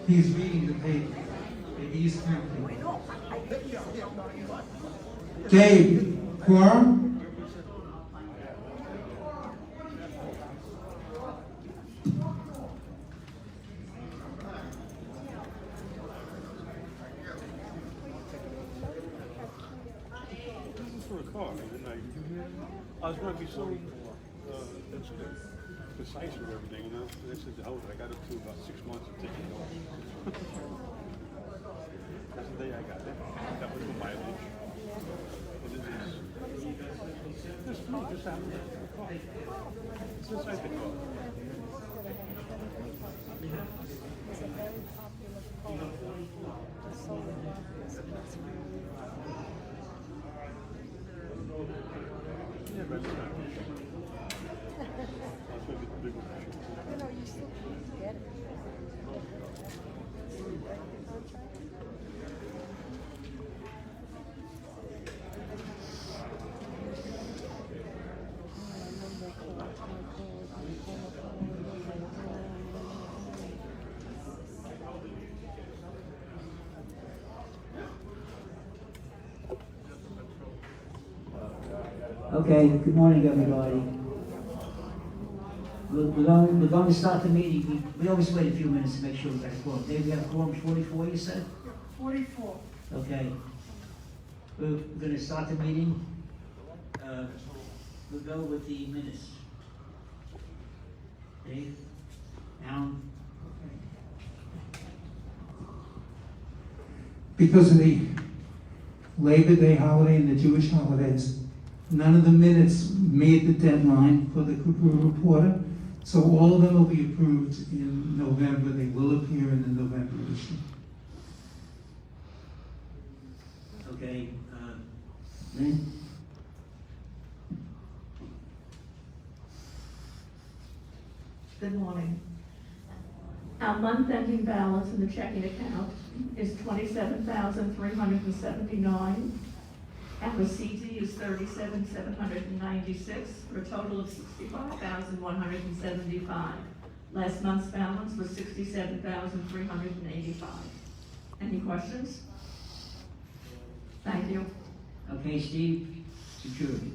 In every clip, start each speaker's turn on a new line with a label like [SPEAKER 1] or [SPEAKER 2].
[SPEAKER 1] He's reading the paper. He's counting. Gabe, quorum?
[SPEAKER 2] For a car, and I was going to be so precise with everything, you know. They said, "Oh, I got up to about 6 months of taking it off." That's the day I got it. That was the mileage. And this just happened to the car. It's inside the car. Yeah, but it's not. I'll show you the big one.
[SPEAKER 3] You know, you still get it.
[SPEAKER 4] Okay, good morning, everybody. We're going to start the meeting. We always wait a few minutes to make sure we got a quorum. Dave, we have a quorum 44, you said?
[SPEAKER 3] 44.
[SPEAKER 4] Okay. We're going to start the meeting. We'll go with the minutes. Dave? Alan?
[SPEAKER 1] Because of the Labor Day holiday and the Jewish holidays, none of the minutes made the deadline for the Cobrua Reporter, so all of them will be approved in November. They will appear in the November issue.
[SPEAKER 4] Okay, Lynn?
[SPEAKER 5] Good morning. Our month-ending balance in the checking account is $27,379, and the CD is $37,796, for a total of $65,175. Last month's balance was $67,385. Any questions? Thank you.
[SPEAKER 4] Okay, Steve? Security.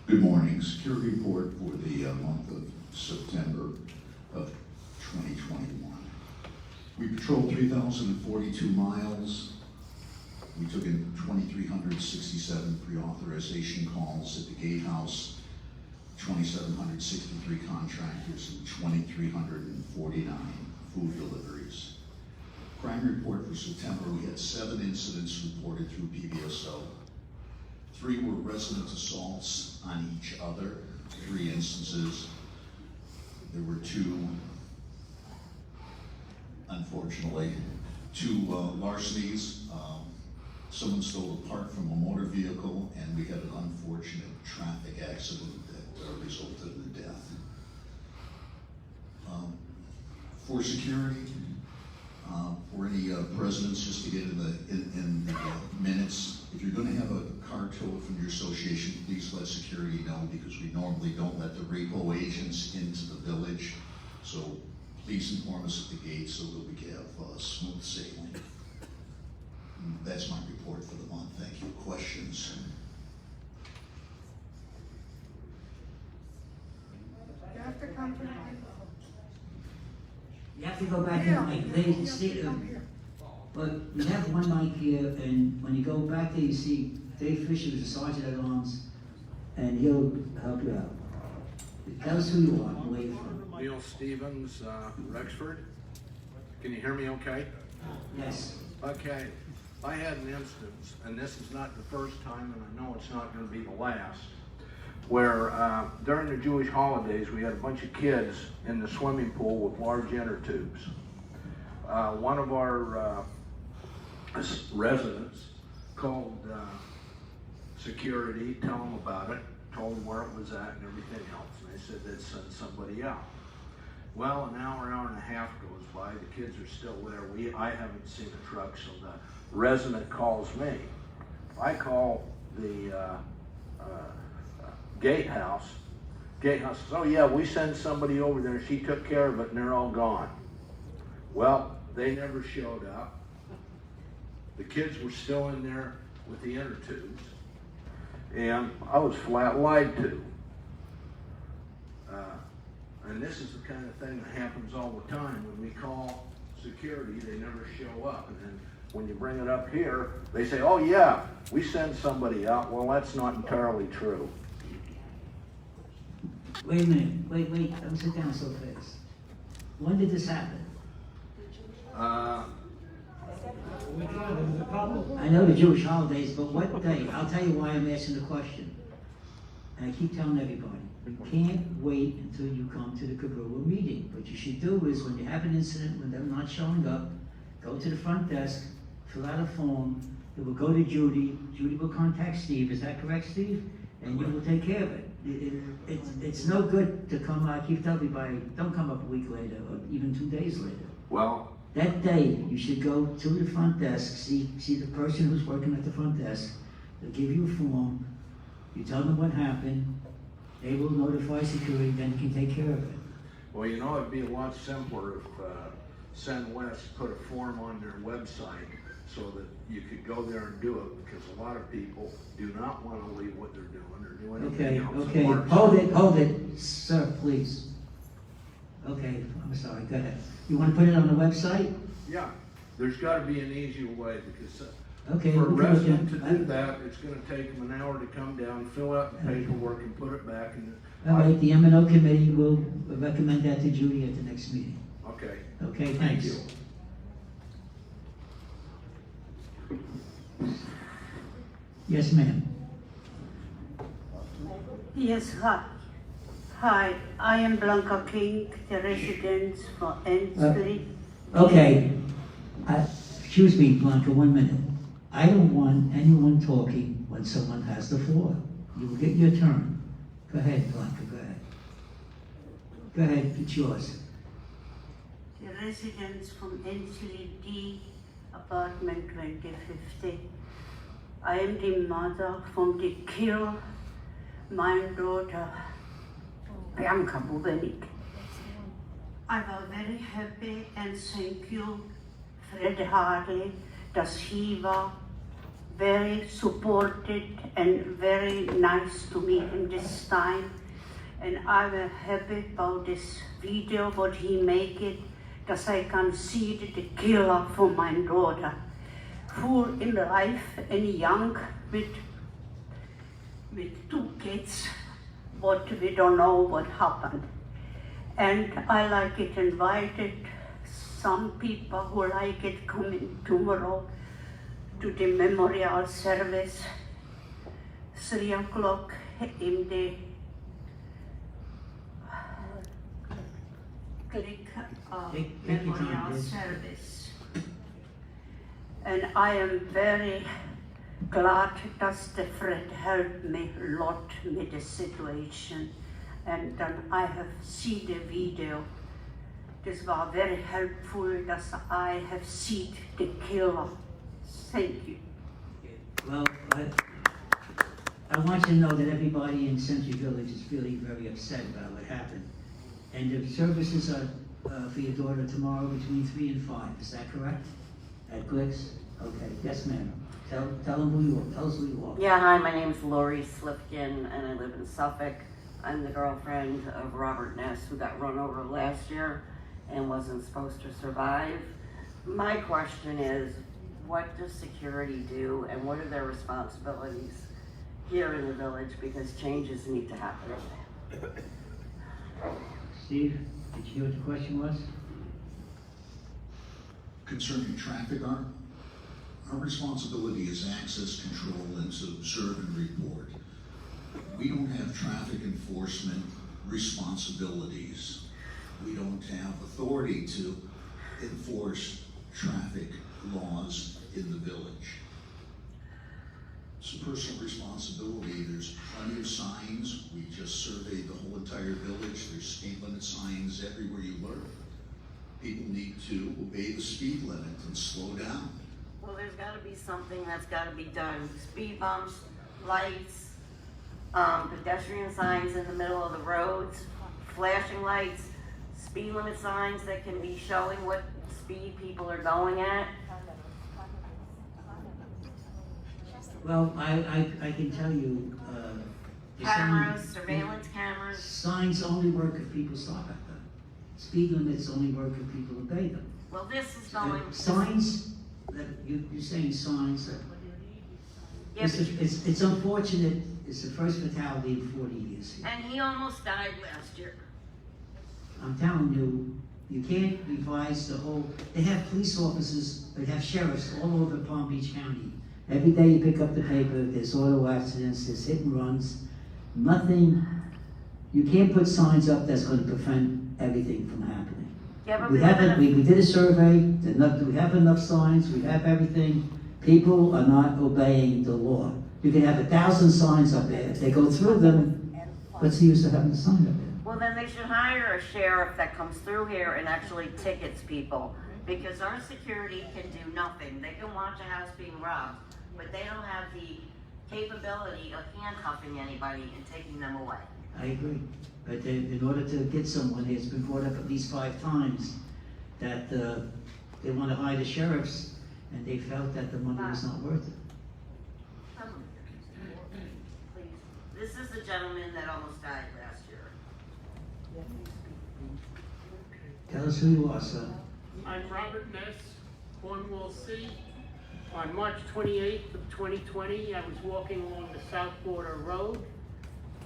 [SPEAKER 6] Good morning. Security report for the month of September of 2021. We patrolled 3,042 miles. We took in 2,367 pre-authorization calls at the gatehouse, 2,763 contractors, and 2,349 food deliveries. Crime report for September, we had 7 incidents reported through PBSO. 3 were resident assaults on each other, 3 instances. There were 2, unfortunately, 2 larcenies. Someone stole a part from a motor vehicle, and we had an unfortunate traffic accident that resulted in a death. For security, for any presidents, just to get in the minutes, if you're going to have a car towed from your association, please let security know, because we normally don't let the repo agents into the village. So please inform us at the gate so that we can have smooth sailing. And that's my report for the month. Thank you. Questions?
[SPEAKER 3] You have to come to the
[SPEAKER 4] You have to go back to the mic. They see, but we have one mic here, and when you go back there, you see Dave Fisher is a sergeant at arms, and he'll help you out. Tell us who you are and where you're from.
[SPEAKER 7] Neil Stevens, Rexford. Can you hear me okay?
[SPEAKER 4] Yes.
[SPEAKER 7] Okay. I had an instance, and this is not the first time, and I know it's not going to be the last, where during the Jewish holidays, we had a bunch of kids in the swimming pool with large inner tubes. One of our residents called security, tell them about it, told them where it was at and everything else, and they said they'd send somebody out. Well, an hour and a half goes by, the kids are still there, I haven't seen a truck, so the resident calls me. I call the gatehouse says, oh yeah, we sent somebody over there, she took care of it, and they're all gone. Well, they never showed up. The kids were still in there with the inner tubes, and I was flat lied to. And this is the kind of thing that happens all the time. When we call security, they never show up. And then when you bring it up here, they say, oh yeah, we send somebody out. Well, that's not entirely true.
[SPEAKER 4] Wait a minute, wait, don't sit down so fast. When did this happen? I know the Jewish holidays, but what day? I'll tell you why I'm asking the question. And I keep telling everybody, you can't wait until you come to the Cobrua meeting. What you should do is when you have an incident, when they're not showing up, go to the front desk, fill out a form, it will go to Judy, Judy will contact Steve, is that correct, Steve? And you will take care of it. It's no good to come, I keep telling everybody, don't come up a week later or even 2 days later.
[SPEAKER 7] Well,
[SPEAKER 4] That day, you should go to the front desk, see the person who's working at the front desk. They'll give you a form, you tell them what happened, they will notify security, then you can take care of it.
[SPEAKER 7] well, you know, it'd be a lot simpler if Send West put a form on their website so that you could go there and do it, because a lot of people do not want to leave what they're doing or do anything else.
[SPEAKER 4] Okay, hold it, sir, please. Okay, I'm sorry, go ahead. You want to put it on the website?
[SPEAKER 7] Yeah, there's got to be an easier way, because
[SPEAKER 4] Okay.
[SPEAKER 7] for a
[SPEAKER 4] we'll do it
[SPEAKER 7] resident to
[SPEAKER 4] then.
[SPEAKER 7] do that, it's going to take them an hour to come down, fill out the paperwork, and put it back. And
[SPEAKER 4] All right, the M&O committee will recommend that to Judy at the next meeting.
[SPEAKER 7] okay,
[SPEAKER 4] Okay,
[SPEAKER 7] thank
[SPEAKER 4] thanks.
[SPEAKER 7] you.
[SPEAKER 4] Yes, ma'am.
[SPEAKER 8] Yes, hi. Hi, I am Blanca King, the resident for Ensley.
[SPEAKER 4] Okay, excuse me, Blanca, 1 minute. I don't want anyone talking when someone has the floor. You will get your turn. Go ahead, Blanca, go ahead. Go ahead, it's yours.
[SPEAKER 8] The residents from Ensley D, apartment 2050. I am the mother from the kill my daughter, Bianca Bubenik. I was very happy and thank you, Fred Harley, that he was very supported and very nice to me in this time. And I was happy about this video, what he make it, that I can see the killer for my daughter, who in life and young with 2 kids, what we don't know what happened. And I like it invited some people who like it coming tomorrow to the memorial service, 3 o'clock in the
[SPEAKER 4] Take your time,
[SPEAKER 8] memorial
[SPEAKER 4] please.
[SPEAKER 8] service. And I am very glad that the friend helped me a lot with the situation. And then I have seen the video. This was very helpful that I have seen the killer. Thank you.
[SPEAKER 4] Well, I want you to know that everybody in Century Village is really very upset about what happened. And the services are for your daughter tomorrow between 3 and 5, is that correct? At Glick's? Okay, yes ma'am. Tell them who you are, tell us who you are.
[SPEAKER 9] Yeah, hi, my name's Lori Slifkin, and I live in Suffolk. I'm the girlfriend of Robert Ness, who got run over last year and wasn't supposed to survive. My question is, what does security do, and what are their responsibilities here in the village, because changes need to happen?
[SPEAKER 4] Steve, did you hear what the question was?
[SPEAKER 6] Concerning traffic, our responsibility is access control and to observe and report. We don't have traffic enforcement responsibilities. We don't have authority to enforce traffic laws in the village. It's a personal responsibility. There's plenty of signs. We just surveyed the whole entire village. There's speed limit signs everywhere you look. People need to obey the speed limit and slow down.
[SPEAKER 9] Well, there's gotta be something that's gotta be done. Speed bumps, lights, pedestrian signs in the middle of the roads, flashing lights, speed limit signs that can be showing what speed people are going at.
[SPEAKER 4] Well, I can tell you, the
[SPEAKER 9] Cameras, surveillance cameras.
[SPEAKER 4] signs only work if people stop at them. Speed limits only work if people obey them.
[SPEAKER 9] Well, this is going.
[SPEAKER 4] Signs, that you're saying signs,
[SPEAKER 9] Yeah, but
[SPEAKER 4] it's unfortunate, it's the first fatality in 40 years here.
[SPEAKER 9] and he almost died last year.
[SPEAKER 4] I'm telling you, you can't revise the whole, they have police officers, they have sheriffs all over Palm Beach County. Every day you pick up the paper, there's auto accidents, there's hit and runs, nothing, you can't put signs up that's gonna prevent everything from happening.
[SPEAKER 9] Yeah, but
[SPEAKER 4] We haven't, we did a survey, we have enough signs, we have everything, people are not obeying the law. You can have 1,000 signs up there, if they go through them, what's the use of having a sign up there?
[SPEAKER 9] Well, then they should hire a sheriff that comes through here and actually tickets people, because our security can do nothing. They can watch a house being robbed, but they don't have the capability of handcuffing anybody and taking them away.
[SPEAKER 4] I agree, but in order to get someone, it's been brought up at least 5 times, that they want to hire the sheriffs, and they felt that the money was not worth it.
[SPEAKER 9] Please. This is the gentleman that almost died last year.
[SPEAKER 4] Tell us who you are, sir.
[SPEAKER 10] I'm Robert Ness, Cornwall C. On March 28th of 2020, I was walking along the South Border Road.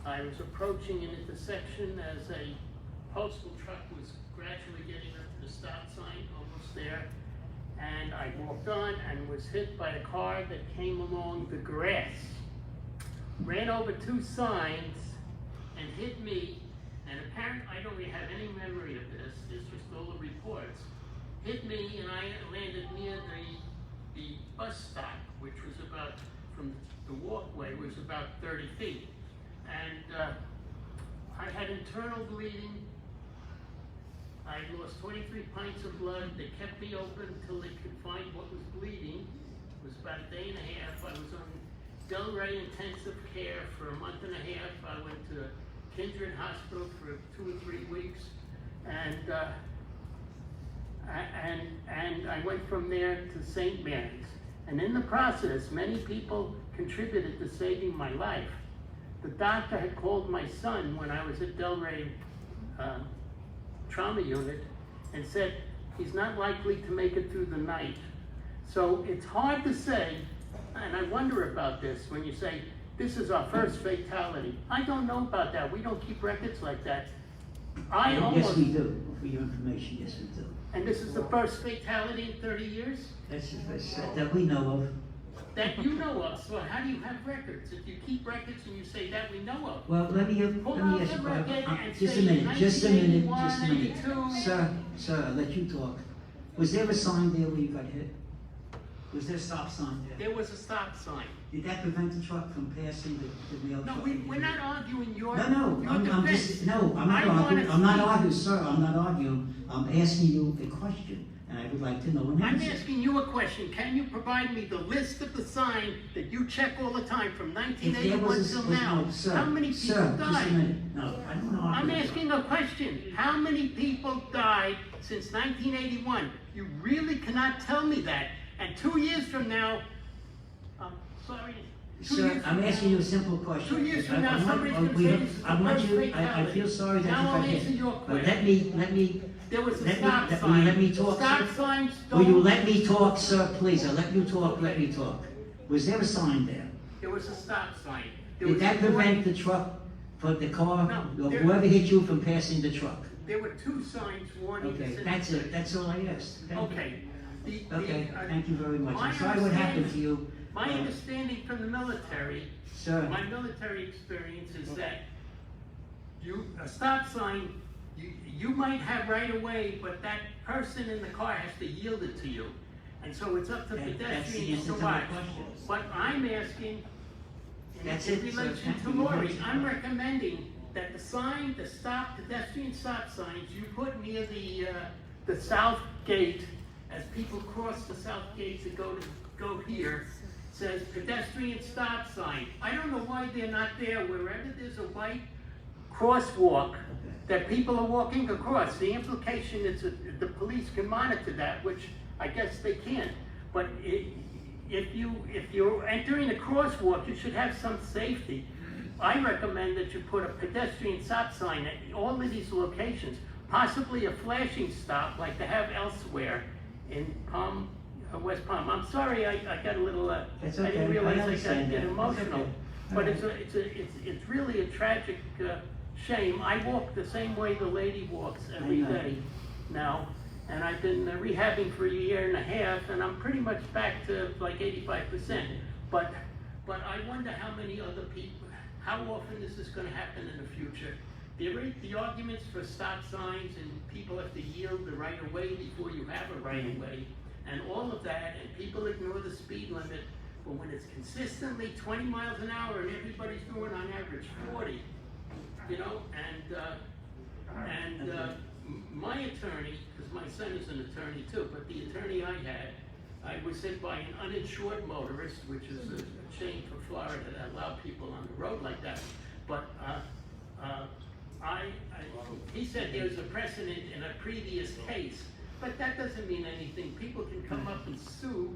[SPEAKER 10] I was approaching an intersection as a postal truck was gradually getting up to the stop sign, almost there. And I walked on and was hit by a car that came along the grass. Ran over 2 signs and hit me, and apparently I don't really have any memory of this, it's just all the reports. Hit me and I landed near the bus stop, which was about, from the walkway, was about 30 feet. And I had internal bleeding. I lost 23 pints of blood. They kept me open until they could find what was bleeding. It was about a day and a half. I was on Delray intensive care for a month and a half. I went to Kindred Hospital for 2 or 3 weeks. And I went from there to St. Mary's. And in the process, many people contributed to saving my life. The doctor had called my son when I was at Delray trauma unit and said he's not likely to make it through the night. So it's hard to say, and I wonder about this when you say, this is our first fatality. I don't know about that. We don't keep records like that.
[SPEAKER 4] Yes, we do. For your information, yes, we do.
[SPEAKER 10] And this is the first fatality in 30 years?
[SPEAKER 4] That's that we know of.
[SPEAKER 10] That you know of. So how do you have records? If you keep records and you say that we know of.
[SPEAKER 4] Well, let me ask you, just a minute, just a minute. Sir, I'll let you talk. Was there a sign there where you got hit? Was there a stop sign there?
[SPEAKER 10] There was a stop sign.
[SPEAKER 4] Did that prevent the truck from passing the mail truck?
[SPEAKER 10] No, we're not arguing your
[SPEAKER 4] defense. I'm not arguing, sir, I'm not arguing. I'm asking you a question, and I would like to know an answer.
[SPEAKER 10] I'm asking you a question. Can you provide me the list of the sign that you check all the time from 1981 till now? How many people died?
[SPEAKER 4] Just a minute. No, I don't know.
[SPEAKER 10] I'm asking a question. How many people died since 1981? You really cannot tell me that. And 2 years from now, sorry.
[SPEAKER 4] Sir, I'm asking you a simple question.
[SPEAKER 10] 2 years from now, somebody's going to say this is the first fatality.
[SPEAKER 4] I feel sorry that
[SPEAKER 10] now
[SPEAKER 4] you
[SPEAKER 10] I'll answer your question.
[SPEAKER 4] Let me.
[SPEAKER 10] There was a stop sign.
[SPEAKER 4] Will you let me talk,
[SPEAKER 10] stop
[SPEAKER 4] sir?
[SPEAKER 10] signs don't...
[SPEAKER 4] Will you let me talk, sir, please? I'll let you talk, let me talk. Was there a sign there?
[SPEAKER 10] There was a stop sign.
[SPEAKER 4] Did that prevent the truck, for the car,
[SPEAKER 10] No,
[SPEAKER 4] or whoever hit you from passing the truck?
[SPEAKER 10] There were 2 signs warning.
[SPEAKER 4] Okay, that's it. That's all I asked.
[SPEAKER 10] Okay.
[SPEAKER 4] Thank you very much. I'm sorry what happened to you.
[SPEAKER 10] My understanding from the military,
[SPEAKER 4] Sir.
[SPEAKER 10] my military experience is that a stop sign, you might have right of way, but that person in the car has to yield it to you. And so it's up to
[SPEAKER 4] That's the
[SPEAKER 10] pedestrians
[SPEAKER 4] answer
[SPEAKER 10] to
[SPEAKER 4] to my
[SPEAKER 10] watch.
[SPEAKER 4] question.
[SPEAKER 10] But I'm asking,
[SPEAKER 4] That's
[SPEAKER 10] In
[SPEAKER 4] it, sir.
[SPEAKER 10] relation
[SPEAKER 4] Thank
[SPEAKER 10] to
[SPEAKER 4] you.
[SPEAKER 10] Lori, I'm recommending that the sign, the pedestrian stop signs you put near the south gate, as people cross the south gate to go here, says pedestrian stop sign. I don't know why they're not there wherever there's a white crosswalk that people are walking across. The implication is that the police can monitor that, which I guess they can. But if you're entering a crosswalk, you should have some safety. I recommend that you put a pedestrian stop sign at all of these locations, possibly a flashing stop like they have elsewhere in West Palm. I'm sorry, I got a little, I
[SPEAKER 4] It's
[SPEAKER 10] didn't
[SPEAKER 4] okay.
[SPEAKER 10] realize I
[SPEAKER 4] understand
[SPEAKER 10] got
[SPEAKER 4] that.
[SPEAKER 10] emotional.
[SPEAKER 4] It's okay.
[SPEAKER 10] But it's really a tragic shame. I walk the same way the lady walks every
[SPEAKER 4] I know.
[SPEAKER 10] day now. And I've been rehabbing for a year and a half, and I'm pretty much back to like 85%. But I wonder how many other people, how often is this gonna happen in the future? The arguments for stop signs and people have to yield the right of way before you have a right of way, and all of that, and people ignore the speed limit, but when it's consistently 20 miles an hour and everybody's doing on average 40, you know, my attorney, because my son is an attorney too, but the attorney I was hit by an uninsured motorist, which is a shame for Florida to allow people on the road like that. But he said there's a precedent in a previous case, but that doesn't mean anything. People can come up and sue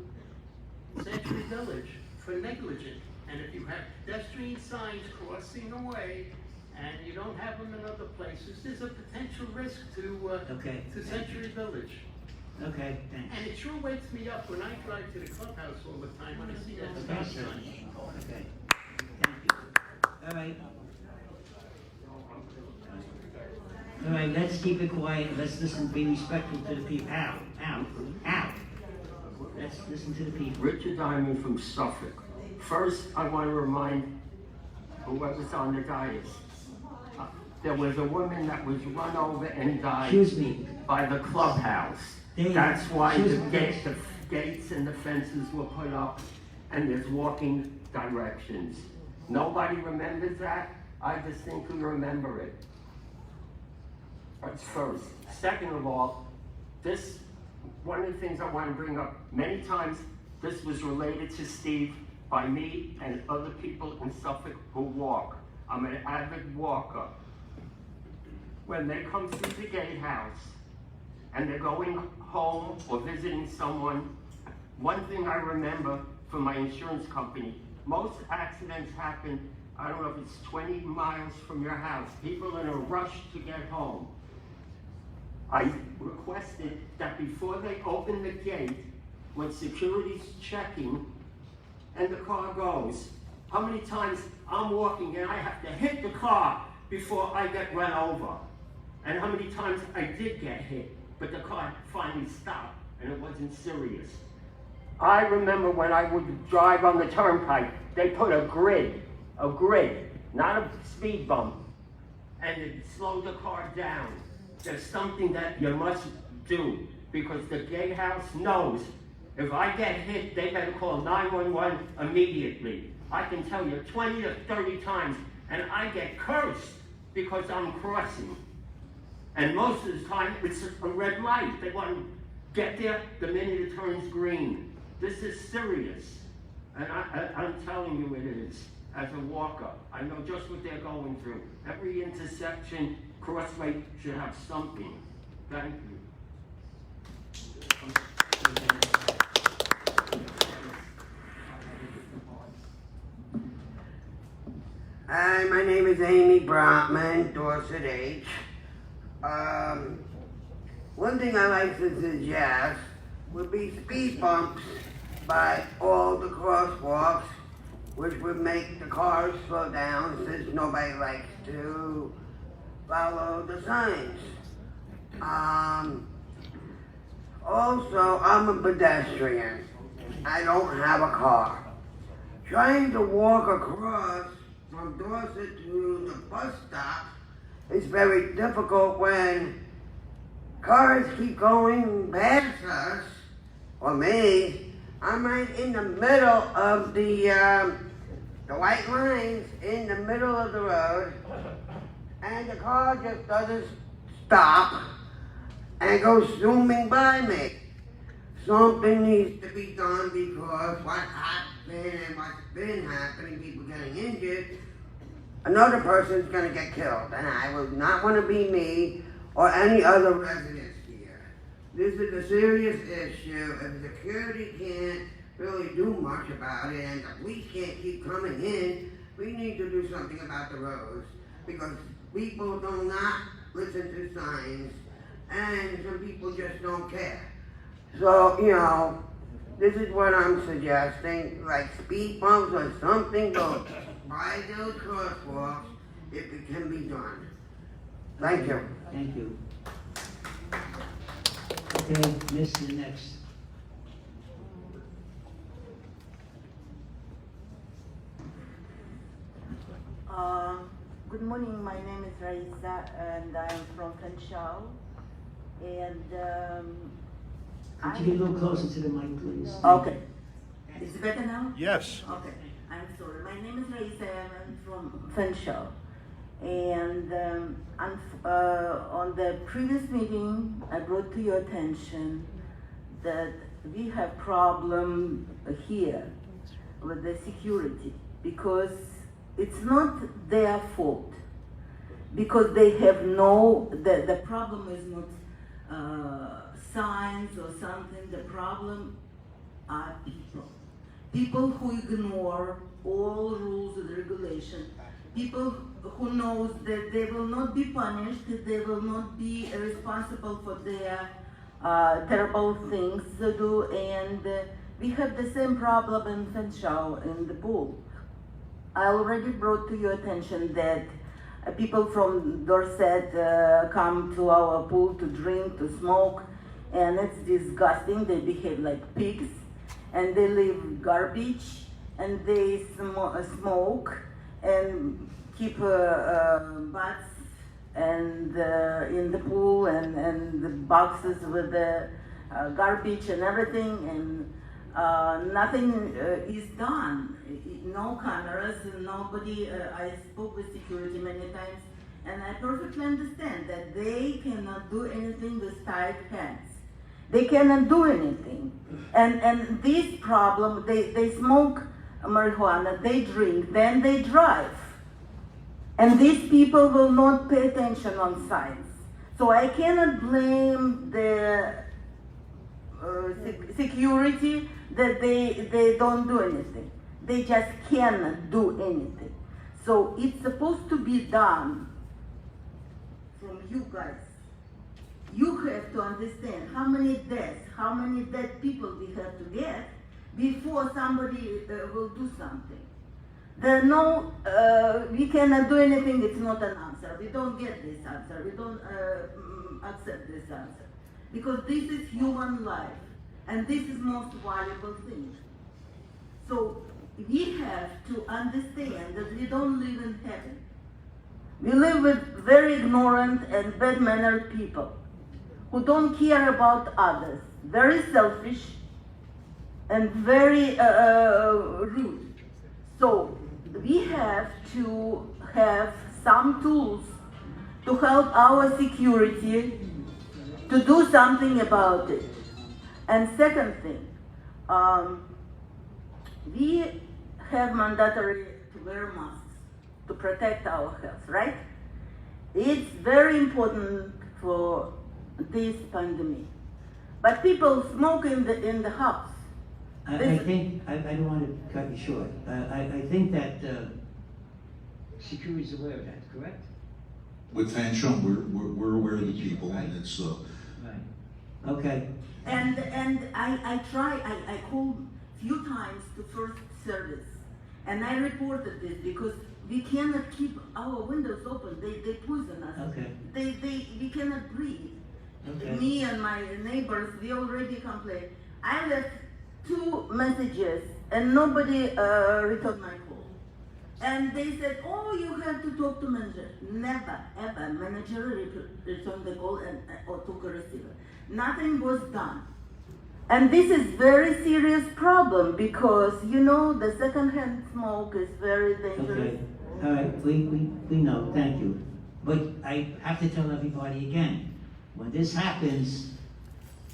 [SPEAKER 10] Century Village for negligence. And if you have pedestrian signs crossing the way, and you don't have them in other places, there's a potential risk to Century Village.
[SPEAKER 4] Okay, thanks.
[SPEAKER 10] And it sure wakes me up when I drive to the clubhouse all the time when I see that stop
[SPEAKER 4] Okay, sir.
[SPEAKER 10] sign.
[SPEAKER 4] Okay. Thank you. All right. All right, let's keep it quiet. Let's listen, be respectful to the people. Out. Let's listen to the people.
[SPEAKER 11] Richard Diamond from Suffolk. First, I want to remind whoever's on the dais. There was a woman that was run over and died
[SPEAKER 4] Excuse me.
[SPEAKER 11] by the clubhouse.
[SPEAKER 4] Dave,
[SPEAKER 11] That's why
[SPEAKER 4] excuse
[SPEAKER 11] the
[SPEAKER 4] me.
[SPEAKER 11] gates and the fences were put up, and there's walking directions. Nobody remembers that. I distinctly remember it. That's first. Second of all, one of the things I want to bring up, many times this was related to Steve by me and other people in Suffolk who walk. I'm an avid walker. When they come through the gatehouse and they're going home or visiting someone, one thing I remember from my insurance company, most accidents happen, I don't know if it's 20 miles from your house. People are in a rush to get home. I requested that before they open the gate, when security's checking and the car goes, how many times I'm walking and I have to hit the car before I get run over? And how many times I did get hit, but the car finally stopped and it wasn't serious. I remember when I would drive on the turnpike, they put a grid, not a speed bump, and it slowed the car down. There's something that you must do, because the gatehouse knows if I get hit, they better call 911 immediately. I can tell you 20 to 30 times, and I get cursed because I'm crossing. And most of the time, it's a red light. They want to get there the minute it turns green. This is serious. And I'm telling you it is. As a walker, I know just what they're going through. Every intersection, crossway should have something. Thank you.
[SPEAKER 12] Hi, my name is Amy Brotman, Dorset H. One thing I like to suggest would be speed bumps by all the crosswalks, which would make the cars slow down since nobody likes to follow the signs. Also, I'm a pedestrian. I don't have a car. Trying to walk across from Dorset to the bus stop is very difficult when cars keep going past us, or me. I'm right in the middle of the the white line's in the middle of the road, and the car just doesn't stop and goes zooming by me. Something needs to be done because what happened and what's been happening, people getting injured, another person's gonna get killed, and I would not want to be me or any other residents here. This is a serious issue, and security can't really do much about it, and the police can't keep coming in. We need to do something about the roads, because people do not listen to signs, and some people just don't care. So, you know, this is what I'm suggesting, like speed bumps or something, go by those crosswalks if it can be done. Thank you.
[SPEAKER 4] Thank you. Okay, Miss, the next.
[SPEAKER 13] Good morning, my name is Raisa and I am from Fanshawe. And
[SPEAKER 4] Could you get a little closer to the mic, please?
[SPEAKER 13] Okay. Is it better now?
[SPEAKER 2] Yes.
[SPEAKER 13] Okay, I'm sorry. My name is Raisa and I'm from Fanshawe. And on the previous meeting, I brought to your attention that we have problem here with the security because it's not their fault. Because they have the problem is not signs or something, the problem are people. People who ignore all rules and regulations. People who knows that they will not be punished, they will not be responsible for their terrible things to do, and we have the same problem in Fanshawe in the pool. I already brought to your attention that people from Dorset come to our pool to drink, to smoke, and it's disgusting. They behave like pigs, and they leave garbage, and they smoke, and keep butts and in the pool and the boxes with the garbage and everything, and nothing is done. No cameras, nobody. I spoke with security many times, and I perfectly understand that they cannot do anything with tied hands. They cannot do anything. And this problem, they smoke marijuana, they drink, then they drive. And these people will not pay attention on signs. So I cannot blame the security that they don't do anything. They just cannot do anything. So it's supposed to be done from you guys. You have to understand how many deaths, how many dead people we have to get before somebody will do something. There no, we cannot do anything, it's not an answer. We don't get this answer, we don't accept this answer. Because this is human life, and this is most valuable thing. So we have to understand that we don't live in heaven. We live with very ignorant and bad-mannered people who don't care about others, very selfish and very rude. So we have to have some tools to help our security to do something about it. And second thing, we have mandatory to wear masks to protect our health, right? It's very important for this pandemic. But people smoke in the house.
[SPEAKER 4] I think, I don't want to cut you short. I think that security is aware of that, correct?
[SPEAKER 6] With Fanshawe, we're aware of the people, and it's
[SPEAKER 4] Right. Okay.
[SPEAKER 13] And I called few times to first service, and I reported this because we cannot keep our windows open. They poison us.
[SPEAKER 4] Okay.
[SPEAKER 13] We cannot breathe.
[SPEAKER 4] Okay.
[SPEAKER 13] Me and my neighbors, we already complained. I left 2 messages and nobody returned my call. And they said, oh, you have to talk to manager. Never, ever, manager returned the call or took a receiver. Nothing was done. And this is very serious problem because, you know, the secondhand smoke is very dangerous.
[SPEAKER 4] Okay, all right, we know, thank you. But I have to tell everybody again, when this happens,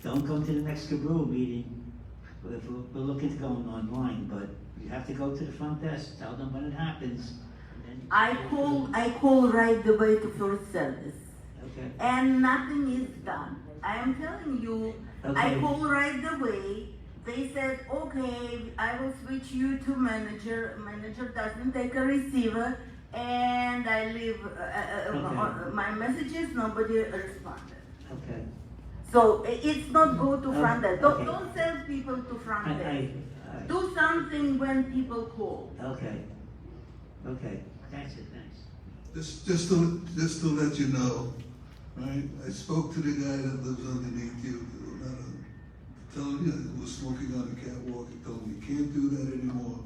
[SPEAKER 4] don't come to the next Cobrua meeting. We're looking to going online, but you have to go to the front desk, tell them when it happens. And then
[SPEAKER 13] I call right away to first service.
[SPEAKER 4] Okay,
[SPEAKER 13] And nothing is done. I am telling you, I
[SPEAKER 4] Okay.
[SPEAKER 13] call right away. They said, okay, I will switch you to manager. Manager doesn't take a receiver, and I leave my messages. Nobody responded.
[SPEAKER 4] okay.
[SPEAKER 13] So it's not go to front desk.
[SPEAKER 4] Okay.
[SPEAKER 13] Don't sell people to front desk.
[SPEAKER 4] I-
[SPEAKER 13] Do something when people call.
[SPEAKER 4] Okay, okay, that's it, thanks.
[SPEAKER 14] Just to let you know, right? I spoke to the guy that lives underneath you, telling you he was smoking on the catwalk. He told me he can't do that anymore.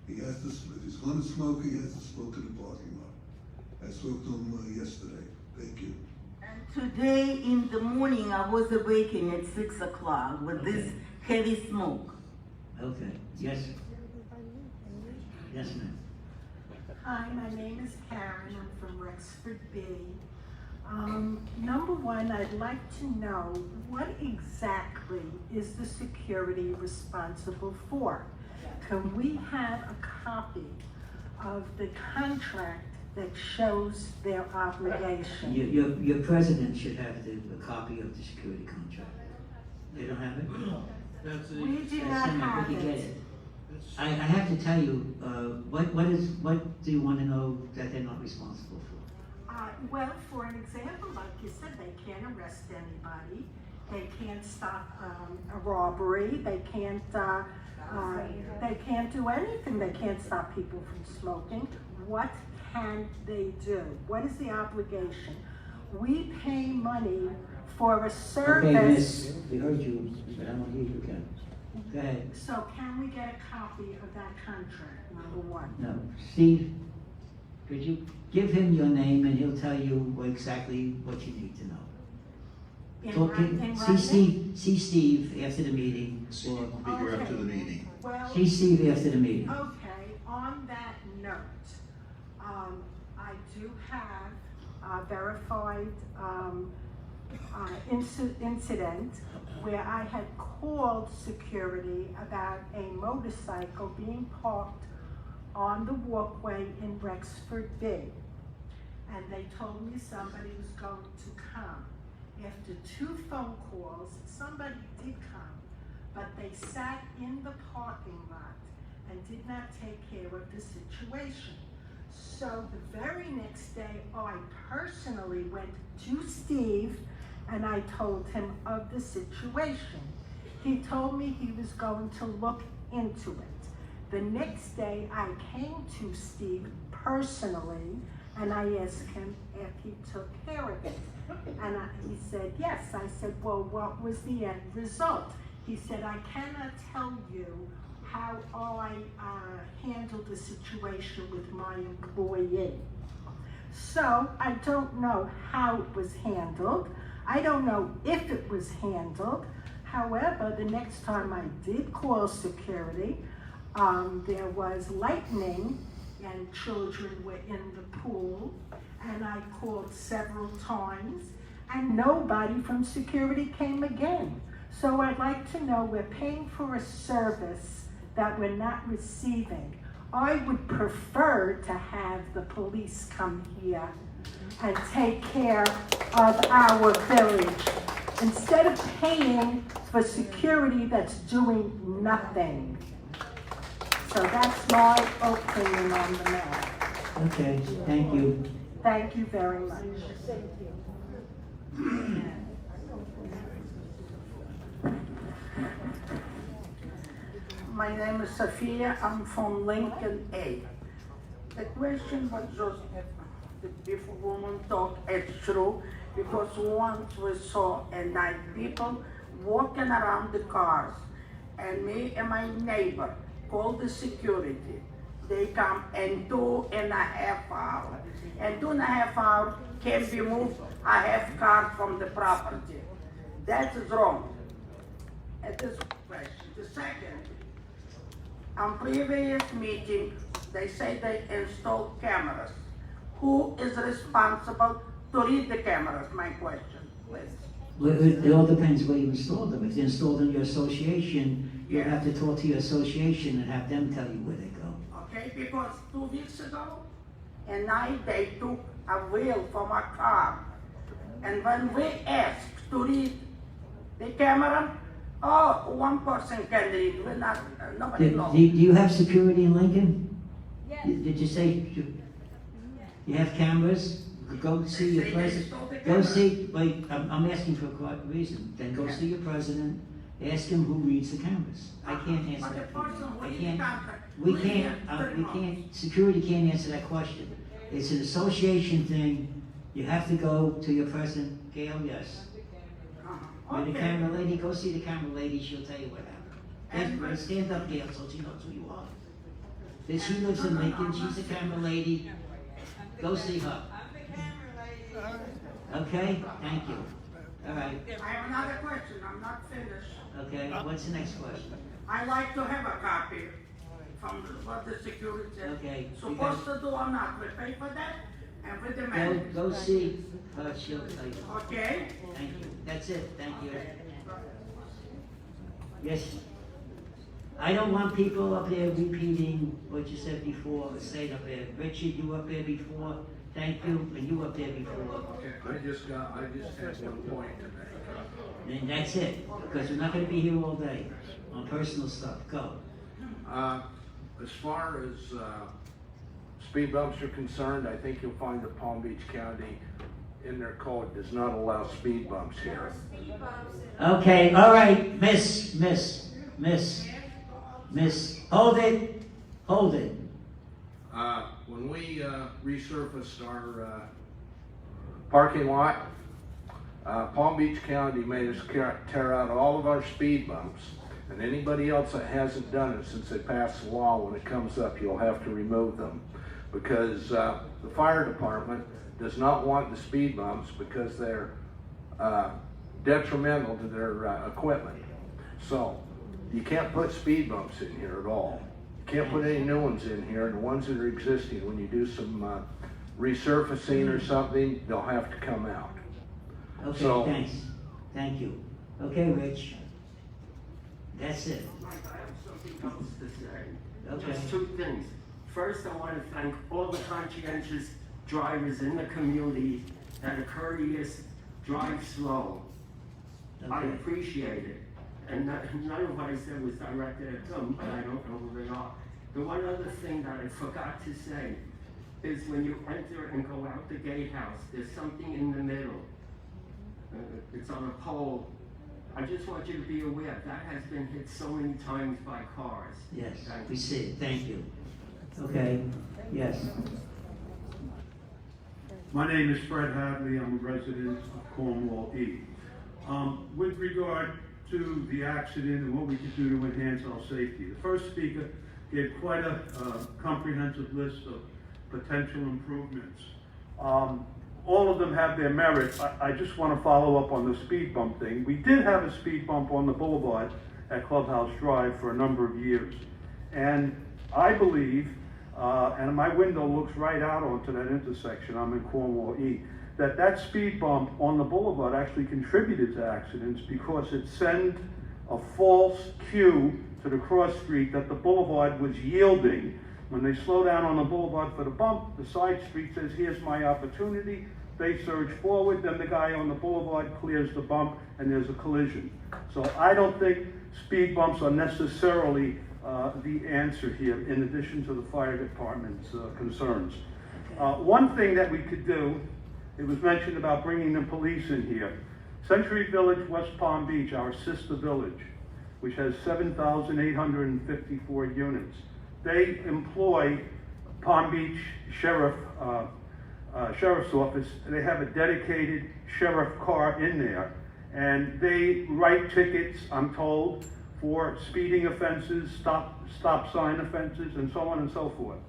[SPEAKER 14] He has to, if he's going to smoke, he has to smoke in the parking lot. I spoke to him yesterday. Thank you.
[SPEAKER 13] And today in the morning, I was awakened at 6 o'clock with this heavy smoke.
[SPEAKER 4] Okay, yes. Yes, ma'am.
[SPEAKER 15] Hi, my name is Karen. I'm from Rexford B. Number one, I'd like to know what exactly is the security responsible for? Can we have a copy of the contract that shows their obligation?
[SPEAKER 4] Your president should have a copy of the security contract. They don't have it?
[SPEAKER 15] We do not have
[SPEAKER 4] We can get
[SPEAKER 15] it.
[SPEAKER 4] it. I have to tell you, what do you want to know that they're not responsible for?
[SPEAKER 15] Well, for an example, like you said, they can't arrest anybody. They can't stop a robbery. They can't do anything. They can't stop people from smoking. What can they do? What is the obligation? We pay money for a service.
[SPEAKER 4] Okay, miss, we heard you, but I don't hear you again. Go ahead.
[SPEAKER 15] So can we get a copy of that contract, number one?
[SPEAKER 4] No, Steve, could you give him your name and he'll tell you exactly what you need to know? See Steve after the meeting.
[SPEAKER 6] See you bigger after the meeting.
[SPEAKER 15] Well,
[SPEAKER 4] See Steve after the meeting.
[SPEAKER 15] okay, on that note, I do have a verified incident where I had called security about a motorcycle being parked on the walkway in Rexford B. And they told me somebody was going to come. After 2 phone calls, somebody did come, but they sat in the parking lot and did not take care of the situation. So the very next day, I personally went to Steve and I told him of the situation. He told me he was going to look into it. The next day, I came to Steve personally and I asked him if he took care of it. And he said, yes. I said, well, what was the end result? He said, I cannot tell you how I handled the situation with my employee. So I don't know how it was handled. I don't know if it was handled. However, the next time I did call security, there was lightning and children were in the pool, and I called several times and nobody from security came again. So I'd like to know, we're paying for a service that we're not receiving. I would prefer to have the police come here and take care of our village instead of paying for security that's doing nothing. So that's my opinion on the matter.
[SPEAKER 4] Okay, thank you.
[SPEAKER 15] Thank you very much.
[SPEAKER 16] My name is Sophia. I'm from Lincoln A. The question was just if a woman talk, it's true, because once we saw at night people walking around the cars, and me and my neighbor called the security. They come in 2.5 hours. And 2.5 hours can be moved a half car from the property. That is wrong. at this question. The second, on previous meeting, they say they installed cameras. Who is responsible to read the cameras? My question, please.
[SPEAKER 4] Well, it all depends where you install them. If they're installed in your association, you'll have to talk to your association and have them tell you where they go.
[SPEAKER 16] Okay, because 2 weeks ago, and they took a wheel from a car. And when we asked to read the camera, oh, one person can read, we're not, nobody knows.
[SPEAKER 4] Do you have security in Lincoln? Yes. Did you say you have cameras? Go see your president. Go see, wait, I'm asking for a reason. Then go see your president, ask him who reads the cameras. I can't answer that for you. We can't, security can't answer that question. It's an association thing. You have to go to your president. Gail, yes. With the camera lady, go see the camera lady, she'll tell you what happened. Stand up, Gail, so she knows who you are. She lives in Lincoln, she's a camera lady. Go see her. Okay, thank you. All right.
[SPEAKER 16] I have another question, I'm not finished.
[SPEAKER 4] Okay, what's the next question?
[SPEAKER 16] I like to have a copy from what the security says.
[SPEAKER 4] Okay.
[SPEAKER 16] Supposed to do or not, we pay for that, and with the manager.
[SPEAKER 4] Go see her, she'll tell you.
[SPEAKER 16] Okay?
[SPEAKER 4] Thank you. That's it, thank you. Yes. I don't want people up there repeating what you said before, stayed up there. Richard, you up there before, thank you, and you up there before.
[SPEAKER 7] Okay, I just had one point to make.
[SPEAKER 4] And that's it, because we're not gonna be here all day on personal stuff. Go.
[SPEAKER 7] As far as speed bumps are concerned, I think you'll find that Palm Beach County in their code does not allow speed bumps here.
[SPEAKER 4] Okay, all right, miss, hold it.
[SPEAKER 7] When we resurfaced our parking lot, Palm Beach County made us tear out all of our speed bumps, and anybody else that hasn't done it since they passed the law, when it comes up, you'll have to remove them, because the fire department does not want the speed bumps because they're detrimental to their equipment. So you can't put speed bumps in here at all. You can't put any new ones in here, and the ones that are existing, when you do some resurfacing or something, they'll have to come out.
[SPEAKER 4] Okay,
[SPEAKER 7] So,
[SPEAKER 4] thanks. Thank you. Okay, Rich. That's it.
[SPEAKER 11] I have something else to say.
[SPEAKER 4] Okay.
[SPEAKER 11] Just 2 things. First, I want to thank all the conscientious drivers in the community that are courteous, drive slow.
[SPEAKER 4] Okay.
[SPEAKER 11] I appreciate it. And none of what I said was directed at them, but I don't know who they are. The one other thing that I forgot to say is when you enter and go out the gatehouse, there's something in the middle. It's on a pole. I just want you to be aware that has been hit so many times by cars.
[SPEAKER 4] Yes, we see it. Thank you. Okay, yes.
[SPEAKER 17] My name is Fred Hadley. I'm a resident of Cornwall E. With regard to the accident and what we could do to enhance our safety, the first speaker gave quite a comprehensive list of potential improvements. All of them have their merit. I just want to follow up on the speed bump thing. We did have a speed bump on the boulevard at Clubhouse Drive for a number of years. And I believe, and my window looks right out onto that intersection, I'm in Cornwall E, that speed bump on the boulevard actually contributed to accidents because it sent a false cue to the cross street that the boulevard was yielding. When they slow down on the boulevard for the bump, the side street says, here's my opportunity. They surge forward, then the guy on the boulevard clears the bump, and there's a collision. So I don't think speed bumps are necessarily the answer here, in addition to the fire department's concerns. One thing that we could do, it was mentioned about bringing the police in here. Century Village, West Palm Beach, our sister village, which has 7,854 units. They employ Palm Beach Sheriff's Office. They have a dedicated sheriff car in there, and they write tickets, I'm told, for speeding offenses, stop sign offenses, and so on and so forth.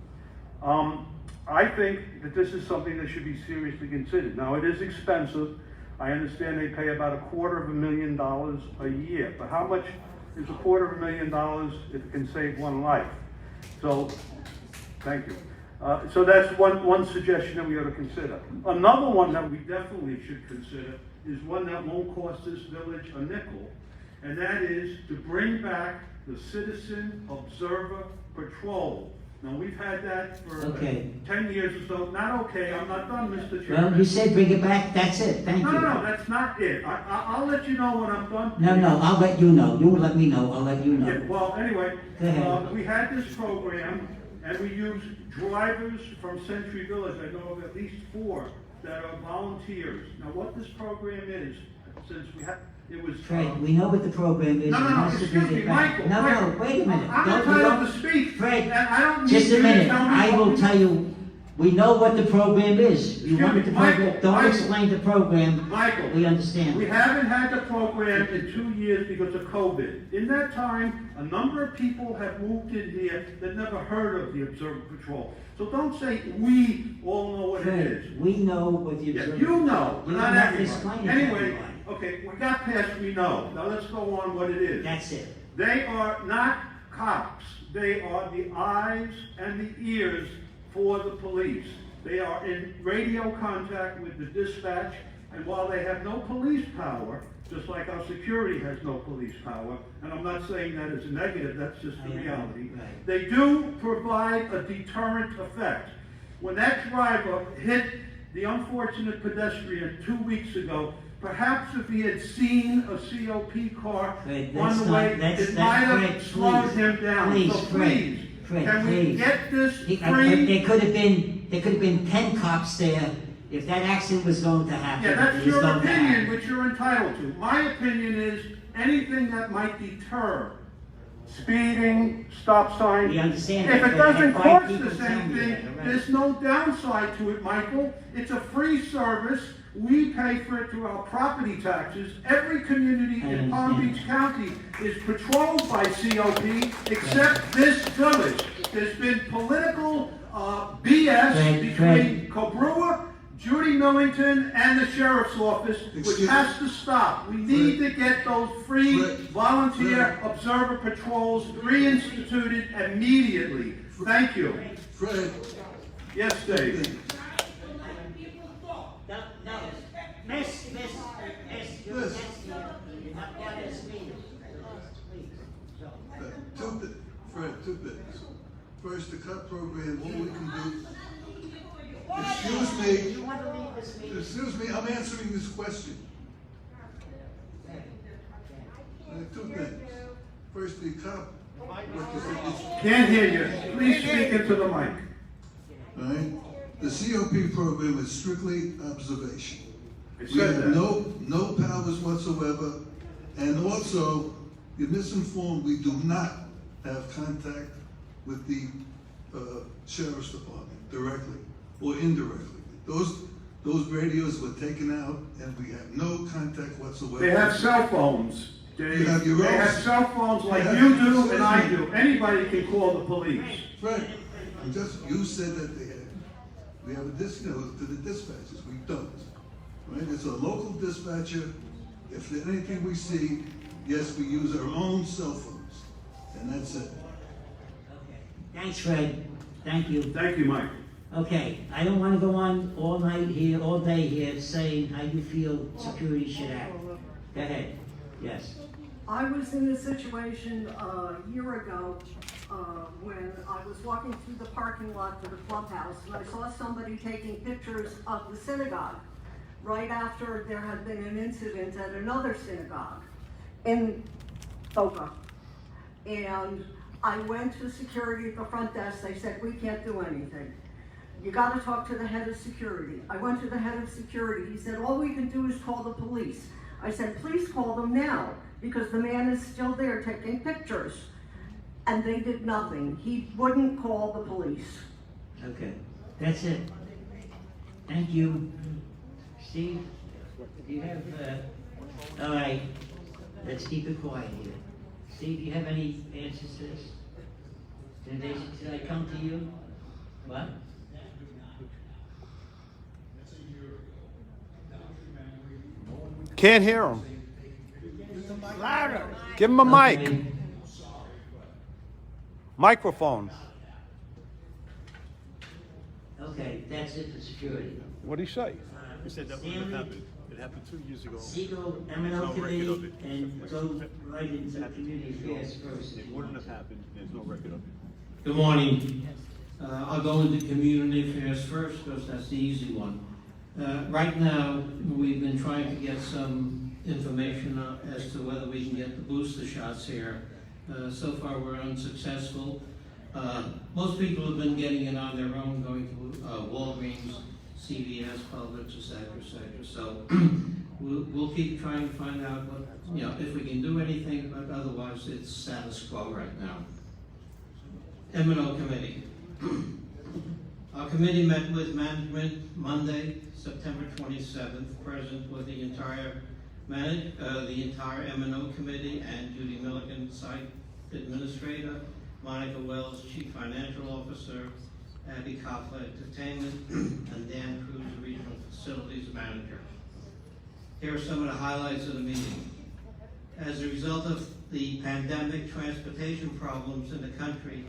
[SPEAKER 17] I think that this is something that should be seriously considered. Now, it is expensive. I understand they pay about $250,000 a year, but how much is $250,000 if it can save one life. So, thank you. So that's one suggestion that we ought to consider. Another one that we definitely should consider is one that won't cost this village a nickel, and that is to bring back the Citizen Observer Patrol. Now, we've had that for 10 years or so. Not okay, I'm not done, Mr. Chairman.
[SPEAKER 4] Well, you said bring it back, that's it, thank you.
[SPEAKER 17] No, that's not it. I'll let you know when I'm done.
[SPEAKER 4] No, I'll let you know. You let me know, I'll let you know.
[SPEAKER 17] Yeah, well, anyway,
[SPEAKER 4] Go ahead.
[SPEAKER 17] we had this program, and we used drivers from Century Village. I know of at least 4 that are volunteers. Now, what this program is, since it was...
[SPEAKER 4] Fred, we know what the program is.
[SPEAKER 17] No, excuse me, Michael.
[SPEAKER 4] No, wait a minute.
[SPEAKER 17] I'm entitled to speak.
[SPEAKER 4] Fred,
[SPEAKER 17] and I don't need
[SPEAKER 4] just
[SPEAKER 17] you
[SPEAKER 4] a
[SPEAKER 17] to
[SPEAKER 4] minute.
[SPEAKER 17] tell me
[SPEAKER 4] I
[SPEAKER 17] what
[SPEAKER 4] will
[SPEAKER 17] we
[SPEAKER 4] tell you, we know what the program is. You want the program,
[SPEAKER 17] Michael,
[SPEAKER 4] don't
[SPEAKER 17] Michael.
[SPEAKER 4] explain the program.
[SPEAKER 17] Michael,
[SPEAKER 4] we understand.
[SPEAKER 17] We haven't had the program in 2 years because of COVID. In that time, a number of people have moved in here that never heard of the Observer Patrol. So don't say we all know what
[SPEAKER 4] Fred,
[SPEAKER 17] it is.
[SPEAKER 4] we know what the Observer
[SPEAKER 17] You know, but
[SPEAKER 4] You
[SPEAKER 17] not
[SPEAKER 4] don't have to
[SPEAKER 17] everybody.
[SPEAKER 4] explain it to
[SPEAKER 17] Anyway,
[SPEAKER 4] everybody.
[SPEAKER 17] okay, we got past we know. Now let's go on what it is.
[SPEAKER 4] That's it.
[SPEAKER 17] They are not cops. They are the eyes and the ears for the police. They are in radio contact with the dispatch, and while they have no police power, just like our security has no police power, and I'm not saying that as a negative, that's just the reality, they do provide a deterrent effect. When that driver hit the unfortunate pedestrian 2 weeks ago, perhaps if he had seen a COP car on the way, it might have slowed him down.
[SPEAKER 4] Please,
[SPEAKER 17] So
[SPEAKER 4] Fred,
[SPEAKER 17] can we
[SPEAKER 4] please.
[SPEAKER 17] get this free?
[SPEAKER 4] There could have been 10 cops there if that accident was going to happen.
[SPEAKER 17] Yeah, that's
[SPEAKER 4] It was
[SPEAKER 17] your
[SPEAKER 4] going to
[SPEAKER 17] opinion,
[SPEAKER 4] happen.
[SPEAKER 17] which you're entitled to. My opinion is anything that might deter speeding, stop signs.
[SPEAKER 4] We understand
[SPEAKER 17] If
[SPEAKER 4] that,
[SPEAKER 17] it
[SPEAKER 4] but
[SPEAKER 17] doesn't
[SPEAKER 4] why
[SPEAKER 17] cost
[SPEAKER 4] people
[SPEAKER 17] us
[SPEAKER 4] tell me
[SPEAKER 17] anything,
[SPEAKER 4] that, right?
[SPEAKER 17] there's no downside to it, Michael. It's a free service. We pay for it through our property taxes. Every community in Palm Beach County is patrolled by COP except this village. There's been political BS between Cobrua, Judy Millington, and the sheriff's office, which has to stop. We need to get those free volunteer observer patrols reinstituted immediately. Thank you.
[SPEAKER 14] Fred.
[SPEAKER 17] Yes, Dave.
[SPEAKER 4] No, miss, you're against me. You're not part of this meeting. Please.
[SPEAKER 14] Fred, 2 things. First, the cut program, what we can do. Excuse me, I'm answering this question. 2 things. First, the cop.
[SPEAKER 17] Can't hear you. Please speak into the mic.
[SPEAKER 14] All right? The COP program is strictly observation.
[SPEAKER 17] It
[SPEAKER 14] We
[SPEAKER 17] said
[SPEAKER 14] have
[SPEAKER 17] that.
[SPEAKER 14] no powers whatsoever, and also, you're misinformed, we do not have contact with the sheriff's department directly or indirectly. Those radios were taken out, and we have no contact whatsoever.
[SPEAKER 17] They have cell phones, Dave.
[SPEAKER 14] You have your
[SPEAKER 17] They
[SPEAKER 14] own.
[SPEAKER 17] have cell phones like
[SPEAKER 14] have-
[SPEAKER 17] you do and I do. Anybody can call the police.
[SPEAKER 14] Fred, you said that we have a to the dispatchers, we don't. Right, it's a local dispatcher. If there's anything we see, yes, we use our own cell phones, and that's it.
[SPEAKER 4] Okay. Thanks, Fred. Thank you.
[SPEAKER 17] Thank you, Mike.
[SPEAKER 4] Okay, I don't want to go on all night here, all day here, saying how you feel security should act. Go ahead. Yes.
[SPEAKER 18] I was in a situation a year ago when I was walking through the parking lot to the clubhouse, and I saw somebody taking pictures of the synagogue right after there had been an incident at another synagogue in Boca. And I went to security at the front desk. They said, we can't do anything. You got to talk to the head of security. I went to the head of security. He said, all we can do is call the police. I said, please call them now, because the man is still there taking pictures. And they did nothing. He wouldn't call the police.
[SPEAKER 4] Okay. That's it. Thank you. Steve, do you have, all right, let's keep it quiet here. Steve, do you have any answers to this? Did I come to you? What?
[SPEAKER 2] Can't hear him.
[SPEAKER 16] Louder.
[SPEAKER 2] Give him a mic.
[SPEAKER 4] Okay.
[SPEAKER 2] Microphone.
[SPEAKER 4] Okay, that's it for security.
[SPEAKER 2] What'd he say?
[SPEAKER 4] He said that wouldn't have happened. It happened 2 years ago. Siegel, M&O committee, and go right into community affairs first.
[SPEAKER 2] It wouldn't have happened. There's no record of it.
[SPEAKER 19] Good morning. I'll go into community affairs first because that's the easy one. Right now, we've been trying to get some information as to whether we can get the booster shots here. So far, we're unsuccessful. Most people have been getting it on their own, going to Walgreens, CVS, Publix, et cetera, So we'll keep trying to find out what, if we can do anything, but otherwise it's status quo right now. M&O committee. Our committee met with management Monday, September 27th, present with the entire M&O committee and Judy Milligan, site administrator, Monica Wells, chief financial officer, Abby Koffler, entertainment, and Dan Cruz, regional facilities manager. Here are some of the highlights of the meeting. As a result of the pandemic, transportation problems in the country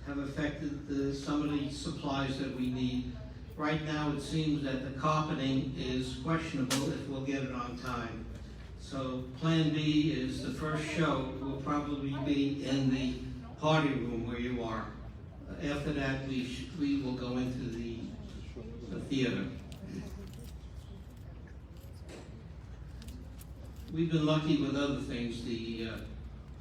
[SPEAKER 19] have affected some of the supplies that we need. Right now, it seems that the carpeting is questionable if we'll get it on time. So Plan B is the first show will probably be in the party room where you are. After that, we will go into the theater. We've been lucky with other things. The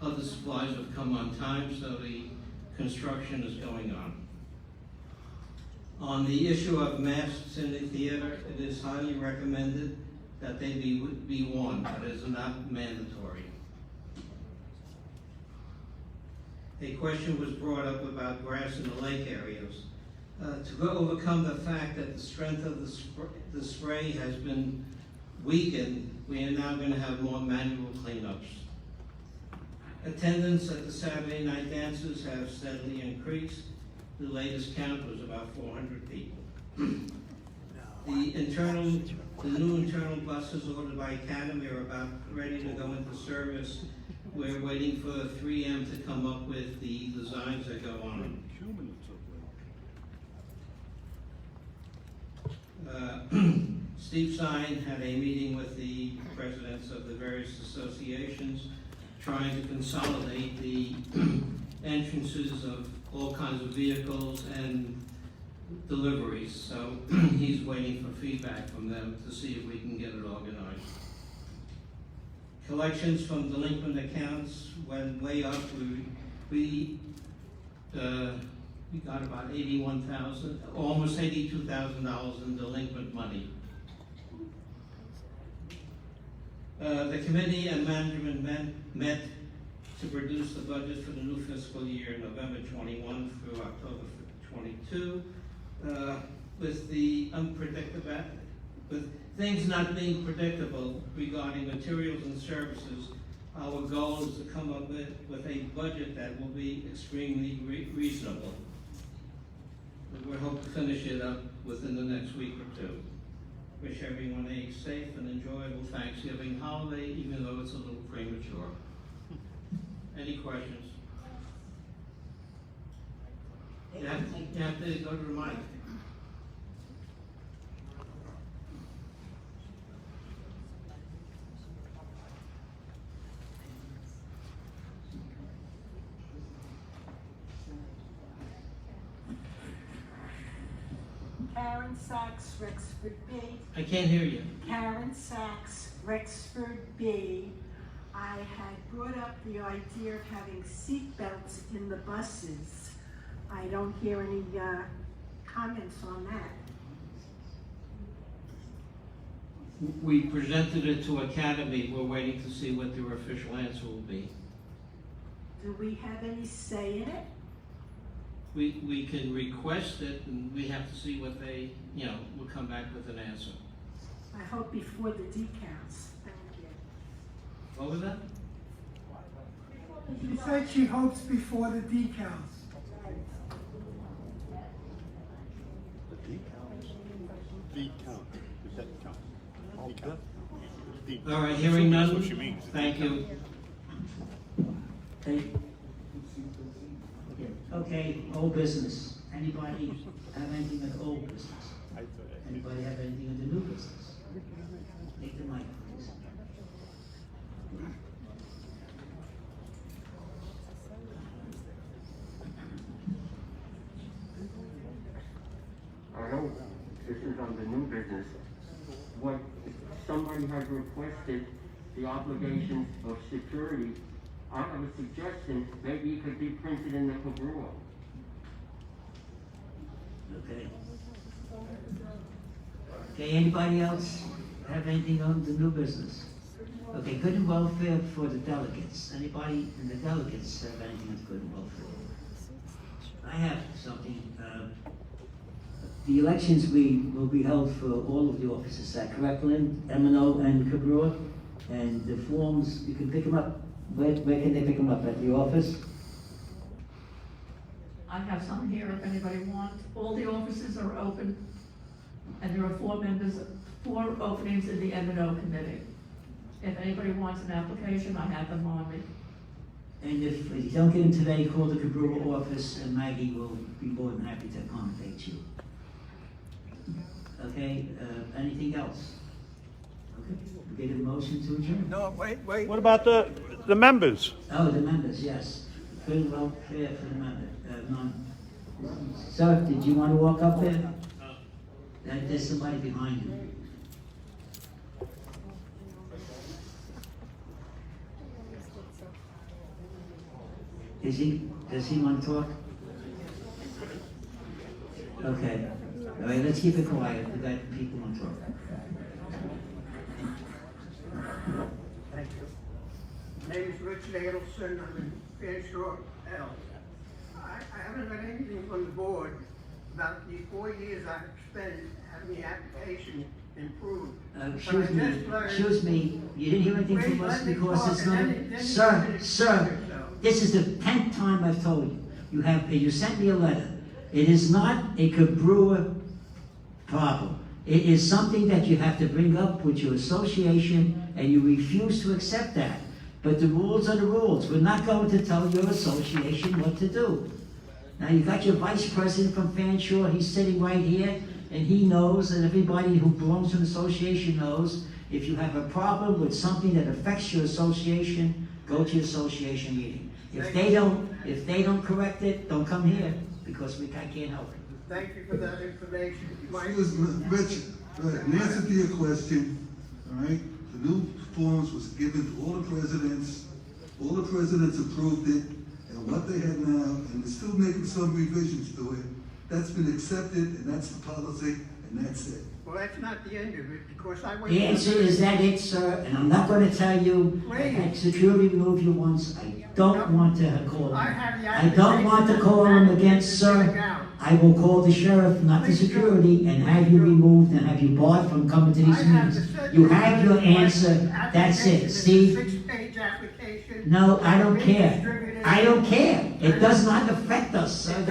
[SPEAKER 19] other supplies have come on time, so the construction is going on. On the issue of masks in the theater, it is highly recommended that they be worn, but it is not mandatory. A question was brought up about grass in the lake areas. To overcome the fact that the strength of the spray has been weakened, we are now going to have more manual cleanups. Attendance at the Saturday night dances have steadily increased. The latest count was about 400 people. The new internal buses ordered by Academy are about ready to go into service. We're waiting for 3M to come up with the designs that go on. Steve Stein had a meeting with the presidents of the various associations trying to consolidate the entrances of all kinds of vehicles and deliveries. So he's waiting for feedback from them to see if we can get it organized. Collections from delinquent accounts went way up. We got about $81,000, almost $82,000 in delinquent money. The committee and management met to produce the budget for the new fiscal year, November 21 through October 22, with things not being predictable regarding materials and services. Our goal is to come up with a budget that will be extremely reasonable. We hope to finish it up within the next week or two. Wish everyone a safe and enjoyable Thanksgiving holiday, even though it's a little premature. Any questions? You have to go to the mic.
[SPEAKER 15] Karen Sachs, Rexford B.
[SPEAKER 19] I can't hear you.
[SPEAKER 15] Karen Sachs, Rexford B. I had brought up the idea of having seat belts in the buses. I don't hear any comments on that.
[SPEAKER 19] We presented it to Academy. We're waiting to see what their official answer will be.
[SPEAKER 15] Do we have any say in it?
[SPEAKER 19] We can request it, and we have to see what they, will come back with an answer.
[SPEAKER 15] I hope before the decals. Thank you.
[SPEAKER 19] What was that?
[SPEAKER 3] She said she hopes before the decals.
[SPEAKER 2] The count. Is that count? The count.
[SPEAKER 19] All right, hearing none.
[SPEAKER 2] That's what she means.
[SPEAKER 19] Thank you.
[SPEAKER 4] Okay, old business. Anybody have anything with old business? Anybody have anything with the new business? Take the mic, please.
[SPEAKER 11] I know this is on the new business. What somebody has requested, the obligations of security, I have a suggestion, maybe it could be printed in the Cobrua.
[SPEAKER 4] Okay. Okay, anybody else have anything on the new business? Okay, good and welfare for the delegates. Anybody in the delegates have anything with good and welfare? I have something. The elections will be held for all of the offices. Is that correct, Lynn? M&O and Cobrua? And the forms, you can pick them up. Where can they pick them up? At the office?
[SPEAKER 5] I have some here if anybody wants. All the offices are open, and there are 4 openings in the M&O committee. If anybody wants an application, I have them on me.
[SPEAKER 4] And if you don't get them today, call the Cobrua office, and Maggie will be more than happy to accommodate you. Okay, anything else? Okay, we get a motion to adjourn?
[SPEAKER 3] No, wait.
[SPEAKER 2] What about the members?
[SPEAKER 4] Oh, the members, yes. Good and welfare for the member. Sir, did you want to walk up there? There's somebody behind you. Does he want to talk? Okay. All right, let's keep it quiet. We got people on talk.
[SPEAKER 3] Thank you. Name is Rich Nadelson. I'm in Fanshawe, L. I haven't got anything from the board about the 4 years I've spent having the application improved.
[SPEAKER 4] Excuse me, you didn't hear anything from us because it's not, sir, this is the 10th time I've told you. You sent me a letter. It is not a Cobrua problem. It is something that you have to bring up with your association, and you refuse to accept that. But the rules are the rules. We're not going to tell your association what to do. Now, you got your vice president from Fanshawe. He's sitting right here, and he knows, and everybody who belongs to an association knows, if you have a problem with something that affects your association, go to your association meeting. If they don't correct it, don't come here, because I can't help it.
[SPEAKER 3] Thank you for that information.
[SPEAKER 14] Excuse me, Richard, in answer to your question, all right, the new forms was given to all the presidents approved it, and what they have now, and they're still making some revisions to it, that's been accepted, and that's the policy, and that's it.
[SPEAKER 3] Well, that's not the end of it, because I went...
[SPEAKER 4] The answer is that it, sir, and I'm not going to tell you, I had security remove you once, I don't want to call him. I don't want to call him against, sir. I will call the sheriff, not the security, and have you removed and have you barred from coming to these meetings. You have your answer, that's it. Steve?
[SPEAKER 3] 6-page application.
[SPEAKER 4] No, I don't care. I don't care. It does not affect us, sir.
[SPEAKER 3] It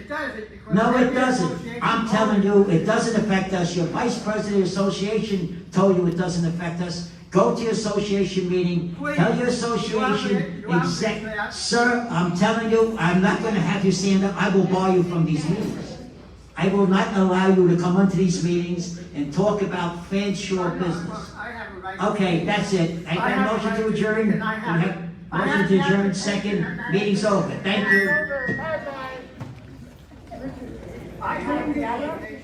[SPEAKER 3] does.
[SPEAKER 4] No, it doesn't. I'm telling you, it doesn't affect us. Your vice president of the association told you it doesn't affect us. Go to your association meeting, tell your association exec, sir, I'm telling you, I'm not going to have you stand up. I will bar you from these meetings. I will not allow you to come onto these meetings and talk about Fanshawe business. Okay, that's it. I got a motion to adjourn. Motion to adjourn, second. Meeting's over. Thank you.
[SPEAKER 3] I have the application.